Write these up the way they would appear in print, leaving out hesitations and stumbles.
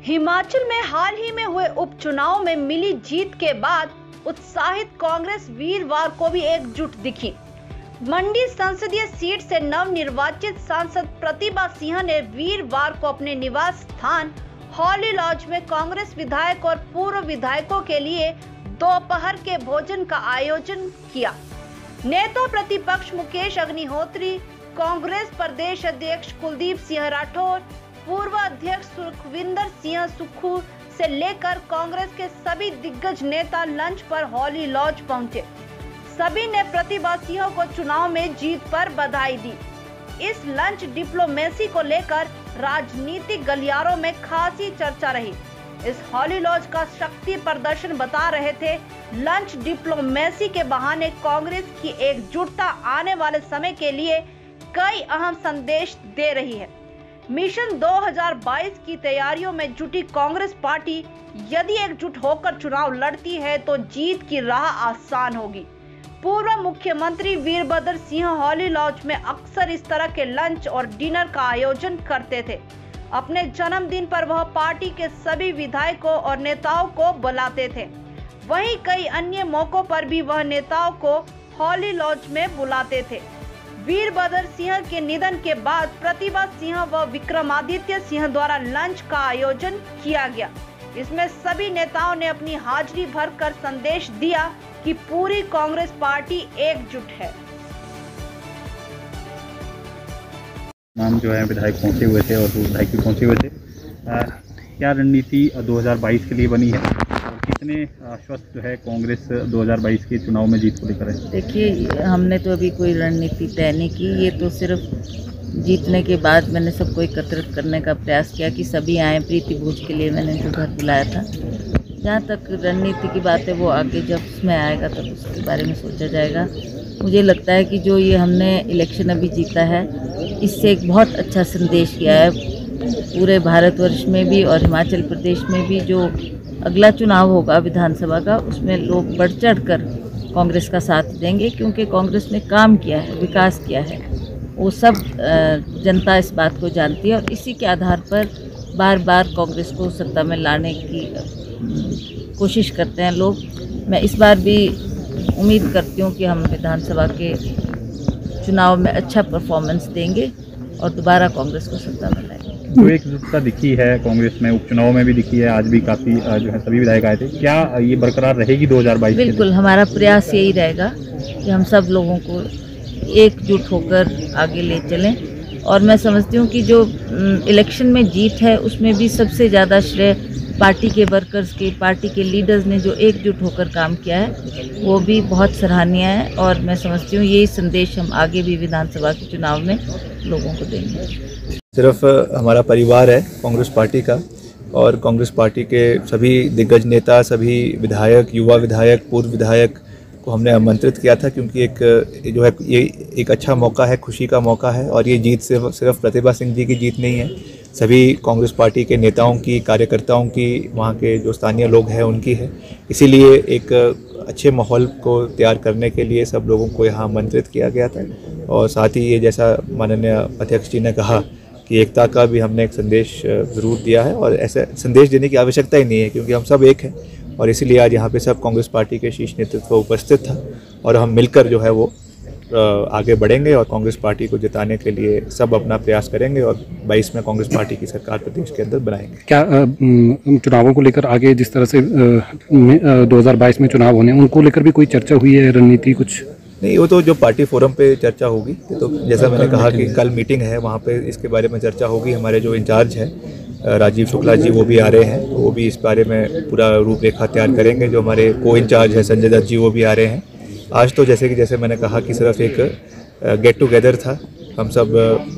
हिमाचल में हाल ही में हुए उपचुनाव में मिली जीत के बाद उत्साहित कांग्रेस वीरवार को भी एकजुट दिखी। मंडी संसदीय सीट से नवनिर्वाचित सांसद प्रतिभा सिंह ने वीरवार को अपने निवास स्थान हॉली लॉज में कांग्रेस विधायक और पूर्व विधायकों के लिए दोपहर के भोजन का आयोजन किया। नेता प्रतिपक्ष मुकेश अग्निहोत्री, कांग्रेस प्रदेश अध्यक्ष कुलदीप सिंह राठौर, पूर्व अध्यक्ष सुखविंदर सिंह सुक्खू से लेकर कांग्रेस के सभी दिग्गज नेता लंच पर हॉली लॉज पहुंचे। सभी ने प्रतिभा सिंह को चुनाव में जीत पर बधाई दी। इस लंच डिप्लोमेसी को लेकर राजनीतिक गलियारों में खासी चर्चा रही। इस हॉली लॉज का शक्ति प्रदर्शन बता रहे थे। लंच डिप्लोमेसी के बहाने कांग्रेस की एकजुटता आने वाले समय के लिए कई अहम संदेश दे रही है। मिशन 2022 की तैयारियों में जुटी कांग्रेस पार्टी यदि एकजुट होकर चुनाव लड़ती है तो जीत की राह आसान होगी। पूर्व मुख्यमंत्री वीरभद्र सिंह हॉली लॉज में अक्सर इस तरह के लंच और डिनर का आयोजन करते थे। अपने जन्मदिन पर वह पार्टी के सभी विधायकों और नेताओं को बुलाते थे। वहीं कई अन्य मौकों पर भी वह नेताओं को हॉली लॉज में बुलाते थे। वीरभद्र सिंह के निधन के बाद प्रतिभा सिंह व विक्रमादित्य सिंह द्वारा लंच का आयोजन किया गया। इसमें सभी नेताओं ने अपनी हाजिरी भरकर संदेश दिया कि पूरी कांग्रेस पार्टी एकजुट है। नाम जो है विधायक पहुंचे हुए थे और विधायक भी पहुंचे हुए थे। क्या रणनीति 2022 के लिए बनी है और कितने आश्वस्त जो है कांग्रेस 2022 के चुनाव में जीत को लेकर है? देखिए, हमने तो अभी कोई रणनीति तय नहीं की। ये तो सिर्फ जीतने के बाद मैंने सबको एकत्रित करने का प्रयास किया कि सभी आए। प्रीति भोज के लिए मैंने जो घर बुलाया था। जहाँ तक रणनीति की बात है वो आगे जब उसमें आएगा तब उसके बारे में सोचा जाएगा। मुझे लगता है कि जो ये हमने इलेक्शन अभी जीता है इससे एक बहुत अच्छा संदेश गया है पूरे भारतवर्ष में भी और हिमाचल प्रदेश में भी। जो अगला चुनाव होगा विधानसभा का उसमें लोग बढ़ चढ़ कर कांग्रेस का साथ देंगे, क्योंकि कांग्रेस ने काम किया है, विकास किया है। वो सब जनता इस बात को जानती है और इसी के आधार पर बार बार कांग्रेस को सत्ता में लाने की कोशिश करते हैं लोग। मैं इस बार भी उम्मीद करती हूँ कि हम विधानसभा के चुनाव में अच्छा परफॉर्मेंस देंगे और दोबारा कांग्रेस को सत्ता में लाएंगे। जो एकजुटता दिखी है कांग्रेस में, उपचुनाव में भी दिखी है, आज भी काफ़ी जो है सभी विधायक आए थे। क्या ये बरकरार रहेगी 2022? बिल्कुल, हमारा प्रयास यही रहेगा कि हम सब लोगों को एकजुट होकर आगे ले चलें। और मैं समझती हूँ कि जो इलेक्शन में जीत है उसमें भी सबसे ज़्यादा श्रेय पार्टी के वर्कर्स के, पार्टी के लीडर्स ने जो एकजुट होकर काम किया है वो भी बहुत सराहनीय है। और मैं समझती हूँ यही संदेश हम आगे भी विधानसभा के चुनाव में लोगों को देंगे। सिर्फ हमारा परिवार है कांग्रेस पार्टी का और कांग्रेस पार्टी के सभी दिग्गज नेता, सभी विधायक, युवा विधायक, पूर्व विधायक को हमने आमंत्रित किया था, क्योंकि एक जो है ये एक अच्छा मौका है, खुशी का मौका है। और ये जीत सिर्फ प्रतिभा सिंह जी की जीत नहीं है, सभी कांग्रेस पार्टी के नेताओं की, कार्यकर्ताओं की, वहाँ के जो स्थानीय लोग हैं उनकी है। इसीलिए एक अच्छे माहौल को तैयार करने के लिए सब लोगों को यहाँ आमंत्रित किया गया था। और साथ ही ये जैसा माननीय अध्यक्ष जी ने कहा कि एकता का भी हमने एक संदेश ज़रूर दिया है। और ऐसे संदेश देने की आवश्यकता ही नहीं है, क्योंकि हम सब एक हैं। और इसीलिए आज यहाँ पे सब कांग्रेस पार्टी के शीर्ष नेतृत्व उपस्थित था और हम मिलकर जो है वो आगे बढ़ेंगे और कांग्रेस पार्टी को जिताने के लिए सब अपना प्रयास करेंगे और 22 में कांग्रेस पार्टी की सरकार प्रदेश के अंदर बनाएंगे। क्या चुनावों को लेकर आगे जिस तरह से 2022 में चुनाव होने उनको लेकर भी कोई चर्चा हुई है, रणनीति कुछ? नहीं, वो तो जो पार्टी फोरम पे चर्चा होगी। तो जैसा मैंने कहा कि कल मीटिंग है, वहाँ पे इसके बारे में चर्चा होगी। हमारे जो इंचार्ज हैं राजीव शुक्ला जी वो भी आ रहे हैं, तो वो भी इस बारे में पूरा रूपरेखा तैयार करेंगे। जो हमारे को इंचार्ज है संजय दत्त जी वो भी आ रहे हैं। आज तो जैसे मैंने कहा कि सिर्फ एक गेट टुगेदर था, हम सब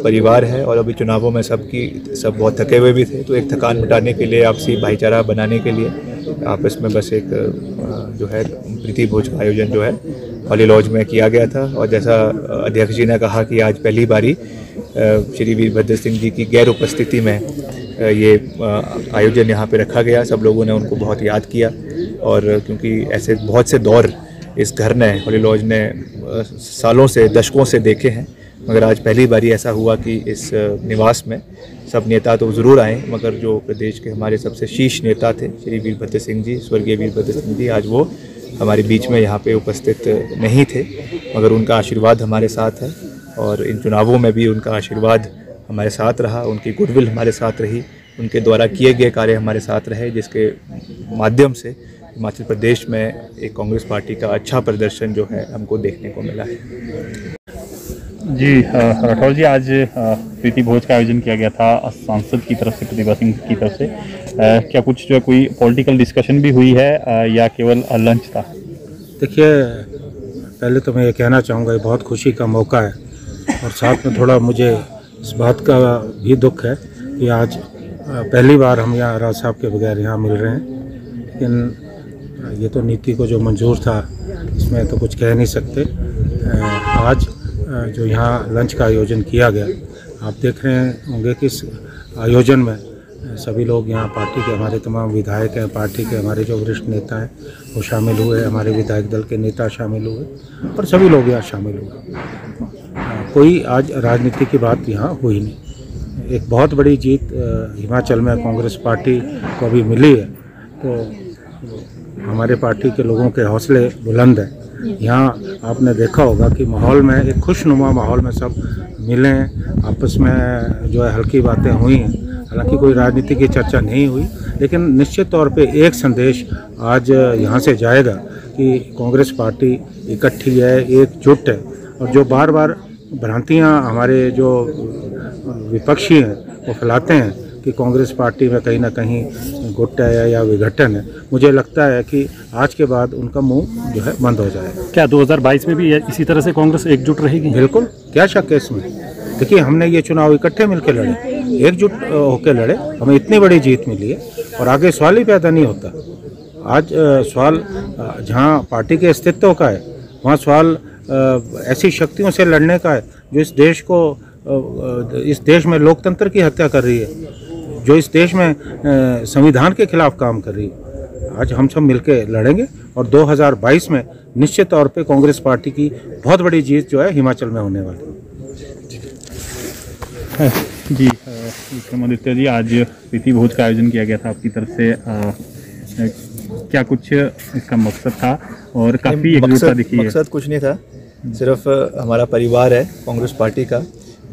परिवार है और अभी चुनावों में सब बहुत थके हुए भी थे। तो एक थकान मिटाने के लिए, आपसी भाईचारा बनाने के लिए आपस में बस एक जो है प्रीति भोज का आयोजन जो है हॉली लॉज में किया गया था। और जैसा अध्यक्ष जी ने कहा कि आज पहली बारी श्री वीरभद्र सिंह जी की गैर उपस्थिति में ये आयोजन यहाँ पे रखा गया। सब लोगों ने उनको बहुत याद किया और क्योंकि ऐसे बहुत से दौर इस घर ने, हॉली लॉज ने सालों से, दशकों से देखे हैं। मगर आज पहली बारी ऐसा हुआ कि इस निवास में सब नेता तो ज़रूर आए, मगर जो प्रदेश के हमारे सबसे शीर्ष नेता थे श्री वीरभद्र सिंह जी, स्वर्गीय वीरभद्र सिंह जी, आज वो हमारे बीच में यहाँ पे उपस्थित नहीं थे, मगर उनका आशीर्वाद हमारे साथ है और इन चुनावों में भी उनका आशीर्वाद हमारे साथ रहा, उनकी गुडविल हमारे साथ रही, उनके द्वारा किए गए कार्य हमारे साथ रहे, जिसके माध्यम से हिमाचल प्रदेश में एक कांग्रेस पार्टी का अच्छा प्रदर्शन जो है हमको देखने को मिला है। जी राठौर जी, आज प्रीति भोज का आयोजन किया गया था सांसद की तरफ से, प्रतिभा सिंह की तरफ से। क्या कुछ जो है कोई पॉलिटिकल डिस्कशन भी हुई है या केवल लंच था? देखिए, पहले तो मैं ये कहना चाहूँगा, ये बहुत खुशी का मौका है और साथ में थोड़ा मुझे इस बात का भी दुख है कि आज पहली बार हम यहाँ राज साहब के बगैर यहाँ मिल रहे हैं, लेकिन ये तो नीति को जो मंजूर था इसमें तो कुछ कह नहीं सकते। आज जो यहाँ लंच का आयोजन किया गया, आप देख रहे होंगे कि इस आयोजन में सभी लोग यहाँ पार्टी के, हमारे तमाम विधायक हैं, पार्टी के हमारे जो वरिष्ठ नेता हैं वो शामिल हुए, हमारे विधायक दल के नेता शामिल हुए और सभी लोग यहाँ शामिल हुए। कोई आज राजनीति की बात यहाँ हुई नहीं। एक बहुत बड़ी जीत हिमाचल में कांग्रेस पार्टी को अभी मिली है, तो हमारे पार्टी के लोगों के हौसले बुलंद हैं। यहाँ आपने देखा होगा कि माहौल में, एक खुशनुमा माहौल में सब मिले हैं, आपस में जो है हल्की बातें हुई हैं। हालांकि कोई राजनीति की चर्चा नहीं हुई, लेकिन निश्चित तौर पे एक संदेश आज यहाँ से जाएगा कि कांग्रेस पार्टी इकट्ठी है, एकजुट है और जो बार बार भ्रांतियाँ हमारे जो विपक्षी हैं वो फैलाते हैं कि कांग्रेस पार्टी में कहीं ना कहीं गुट है या विघटन है, मुझे लगता है कि आज के बाद उनका मुंह जो है बंद हो जाएगा। क्या 2022 में भी इसी तरह से कांग्रेस एकजुट रहेगी? बिल्कुल, क्या शक है इसमें। देखिए, हमने ये चुनाव इकट्ठे मिलकर लड़े, एकजुट होकर लड़े, हमें इतनी बड़ी जीत मिली है और आगे सवाल ही पैदा नहीं होता। आज सवाल जहाँ पार्टी के अस्तित्व का है, वहाँ सवाल ऐसी शक्तियों से लड़ने का है जो इस देश में लोकतंत्र की हत्या कर रही है, जो इस देश में संविधान के खिलाफ काम कर रही है। आज हम सब मिलकर लड़ेंगे और 2022 में निश्चित तौर पे कांग्रेस पार्टी की बहुत बड़ी जीत जो है हिमाचल में होने वाली है। जी विक्रमादित्य जी, आज प्रीति भोज का आयोजन किया गया था आपकी तरफ से, क्या कुछ इसका मकसद था और काफ़ी एकजुटता दिखी है? मकसद कुछ नहीं था, सिर्फ हमारा परिवार है कांग्रेस पार्टी का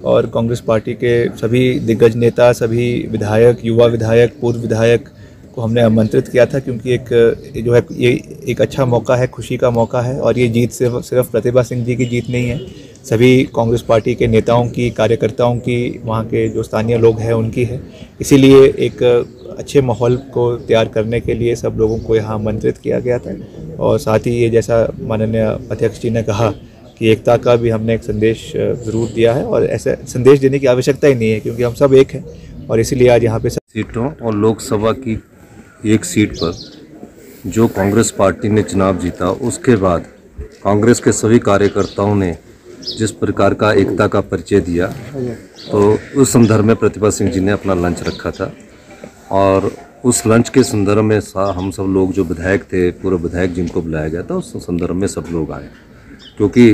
और कांग्रेस पार्टी के सभी दिग्गज नेता, सभी विधायक, युवा विधायक, पूर्व विधायक को हमने आमंत्रित किया था, क्योंकि एक जो है ये एक अच्छा मौका है, खुशी का मौका है और ये जीत सिर्फ प्रतिभा सिंह जी की जीत नहीं है, सभी कांग्रेस पार्टी के नेताओं की, कार्यकर्ताओं की, वहाँ के जो स्थानीय लोग हैं उनकी है। इसीलिए एक अच्छे माहौल को तैयार करने के लिए सब लोगों को यहाँ आमंत्रित किया गया था और साथ ही ये जैसा माननीय अध्यक्ष जी ने कहा कि एकता का भी हमने एक संदेश ज़रूर दिया है और ऐसे संदेश देने की आवश्यकता ही नहीं है, क्योंकि हम सब एक हैं और इसीलिए आज यहाँ पे सीटों और लोकसभा की एक सीट पर जो कांग्रेस पार्टी ने चुनाव जीता, उसके बाद कांग्रेस के सभी कार्यकर्ताओं ने जिस प्रकार का एकता का परिचय दिया, तो उस संदर्भ में प्रतिभा सिंह जी ने अपना लंच रखा था और उस लंच के संदर्भ में हम सब लोग जो विधायक थे, पूर्व विधायक जिनको बुलाया गया था, उस संदर्भ में सब लोग आए, क्योंकि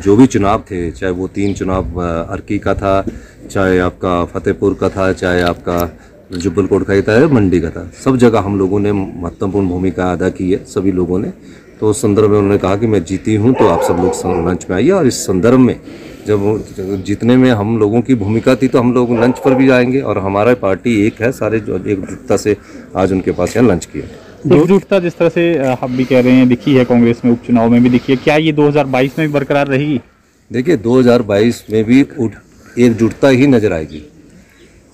जो भी चुनाव थे, चाहे वो 3 चुनाव अर्की का था, चाहे आपका फतेहपुर का था, चाहे आपका जुब्बलकोट का था, मंडी का था, सब जगह हम लोगों ने महत्वपूर्ण भूमिका अदा की है सभी लोगों ने। तो उस संदर्भ में उन्होंने कहा कि मैं जीती हूं, तो आप सब लोग लंच में आइए और इस संदर्भ में जब जीतने में हम लोगों की भूमिका थी तो हम लोग लंच पर भी आएंगे और हमारा पार्टी एक है, सारे जो एकजुटता से आज उनके पास यहाँ लंच किया। एकजुटता जिस तरह से आप भी कह रहे हैं दिखी है कांग्रेस में, उपचुनाव में भी दिखी है, क्या ये 2022 में भी बरकरार रहेगी? देखिए, 2022 में भी एकजुटता ही नजर आएगी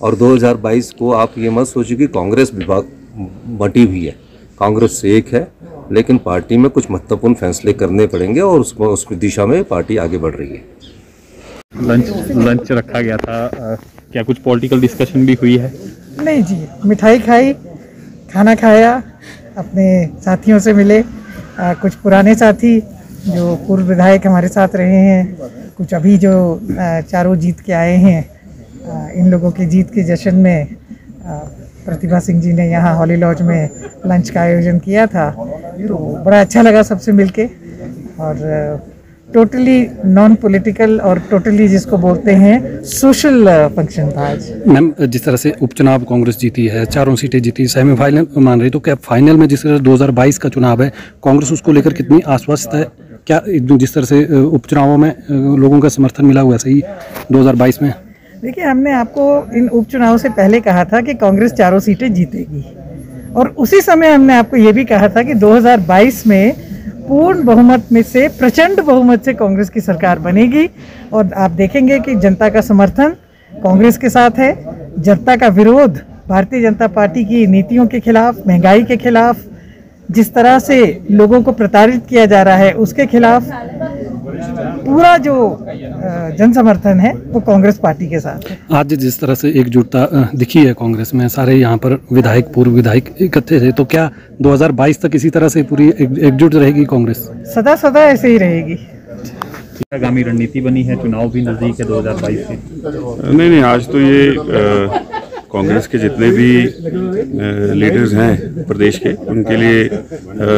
और 2022 को आप ये मत सोचिए कि कांग्रेस विभाग बटी हुई है, कांग्रेस से एक है, लेकिन पार्टी में कुछ महत्वपूर्ण फैसले करने पड़ेंगे और उस दिशा में पार्टी आगे बढ़ रही है। लंच रखा गया था, क्या कुछ पॉलिटिकल डिस्कशन भी हुई है? नहीं जी, मिठाई खाई, खाना खाया, अपने साथियों से मिले, कुछ पुराने साथी जो पूर्व विधायक हमारे साथ रहे हैं, कुछ अभी जो चारों जीत के आए हैं, इन लोगों की जीत के जश्न में प्रतिभा सिंह जी ने यहाँ हॉली लॉज में लंच का आयोजन किया था, तो बड़ा अच्छा लगा सबसे मिलके और टोटली नॉन पॉलिटिकल और टोटली जिसको बोलते हैं सोशल फंक्शन था आज। मैम, जिस तरह से उपचुनाव कांग्रेस जीती है, 4 सीटें जीती, सेमीफाइनल मान रही, तो क्या फाइनल में जिस तरह 2022 का चुनाव है, कांग्रेस उसको लेकर कितनी आश्वस्त है? क्या जिस तरह से उपचुनावों में लोगों का समर्थन मिला हुआ सही 2022 में? देखिए, हमने आपको इन उपचुनाव से पहले कहा था कि कांग्रेस 4 सीटें जीतेगी, और उसी समय हमने आपको ये भी कहा था कि 2022 में पूर्ण बहुमत में से प्रचंड बहुमत से कांग्रेस की सरकार बनेगी। और आप देखेंगे कि जनता का समर्थन कांग्रेस के साथ है, जनता का विरोध भारतीय जनता पार्टी की नीतियों के खिलाफ, महंगाई के खिलाफ, जिस तरह से लोगों को प्रताड़ित किया जा रहा है उसके खिलाफ पूरा जो जन समर्थन है वो कांग्रेस पार्टी के साथ है। आज जिस तरह से एकजुटता दिखी है कांग्रेस में, सारे यहाँ पर विधायक, पूर्व विधायक इकट्ठे थे, तो क्या 2022 तक इसी तरह से पूरी एकजुट रहेगी कांग्रेस? सदा सदा ऐसे ही रहेगी। आगामी रणनीति बनी है, चुनाव भी नजदीक है 2022 के। नहीं, आज तो ये कांग्रेस के जितने भी लीडर्स हैं प्रदेश के, उनके लिए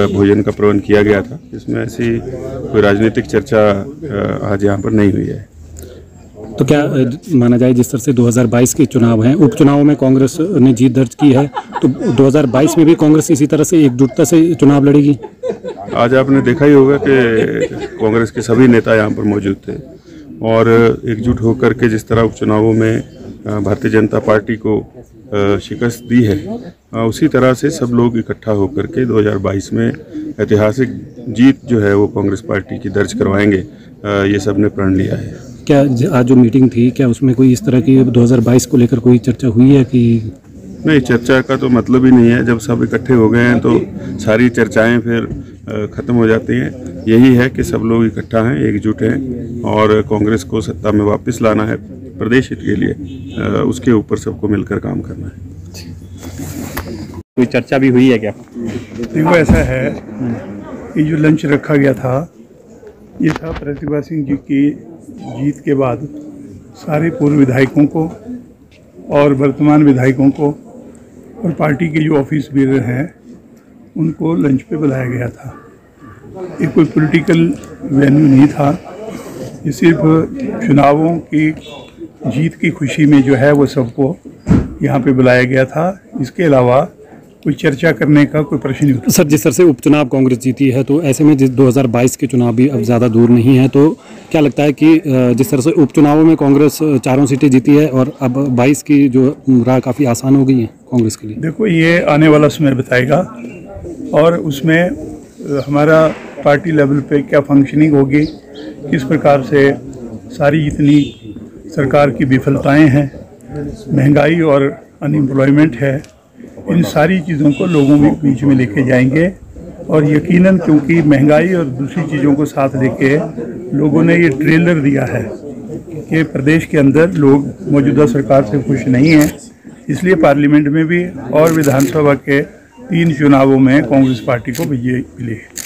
भोजन का प्रबंध किया गया था। इसमें ऐसी कोई राजनीतिक चर्चा आज यहाँ पर नहीं हुई है। तो क्या माना जाए जिस तरह से 2022 के चुनाव हैं, उपचुनाव में कांग्रेस ने जीत दर्ज की है, तो 2022 में भी कांग्रेस इसी तरह से एकजुटता से चुनाव लड़ेगी? आज आपने देखा ही होगा कि कांग्रेस के सभी नेता यहाँ पर मौजूद थे और एकजुट होकर के जिस तरह उपचुनावों में भारतीय जनता पार्टी को शिकस्त दी है, उसी तरह से सब लोग इकट्ठा होकर के 2022 में ऐतिहासिक जीत जो है वो कांग्रेस पार्टी की दर्ज करवाएंगे, ये सब ने प्रण लिया है। क्या आज जो मीटिंग थी, क्या उसमें कोई इस तरह की 2022 को लेकर कोई चर्चा हुई है कि? नहीं, चर्चा का तो मतलब ही नहीं है। जब सब इकट्ठे हो गए हैं तो सारी चर्चाएं फिर ख़त्म हो जाती हैं। यही है कि सब लोग इकट्ठा हैं, एकजुट हैं और कांग्रेस को सत्ता में वापस लाना है प्रदेश हित के लिए, उसके ऊपर सबको मिलकर काम करना है। कोई चर्चा भी हुई है क्या? देखो, ऐसा है कि जो लंच रखा गया था, ये था प्रतिभा सिंह जी की जीत के बाद सारे पूर्व विधायकों को और वर्तमान विधायकों को और पार्टी के जो ऑफिस बेरर हैं उनको लंच पे बुलाया गया था। ये कोई पॉलिटिकल वेन्यू नहीं था, ये सिर्फ चुनावों की जीत की खुशी में जो है वो सबको यहाँ पे बुलाया गया था। इसके अलावा कोई चर्चा करने का कोई प्रश्न नहीं उठा। सर, जिस तरह से उपचुनाव कांग्रेस जीती है, तो ऐसे में 2022 के चुनाव भी अब ज़्यादा दूर नहीं है, तो क्या लगता है कि जिस तरह से उपचुनावों में कांग्रेस 4 सीटें जीती है और अब 22 की जो राह काफ़ी आसान हो गई है कांग्रेस के लिए? देखो, ये आने वाला समय बताएगा और उसमें हमारा पार्टी लेवल पे क्या फंक्शनिंग होगी, किस प्रकार से सारी जितनी सरकार की विफलताएं हैं, महंगाई और अनएम्प्लॉयमेंट है, इन सारी चीज़ों को लोगों के बीच में लेके जाएंगे। और यकीनन क्योंकि महंगाई और दूसरी चीज़ों को साथ लेके लोगों ने ये ट्रेलर दिया है कि प्रदेश के अंदर लोग मौजूदा सरकार से खुश नहीं हैं, इसलिए पार्लियामेंट में भी और विधानसभा के 3 चुनावों में कांग्रेस पार्टी को विजय मिली है।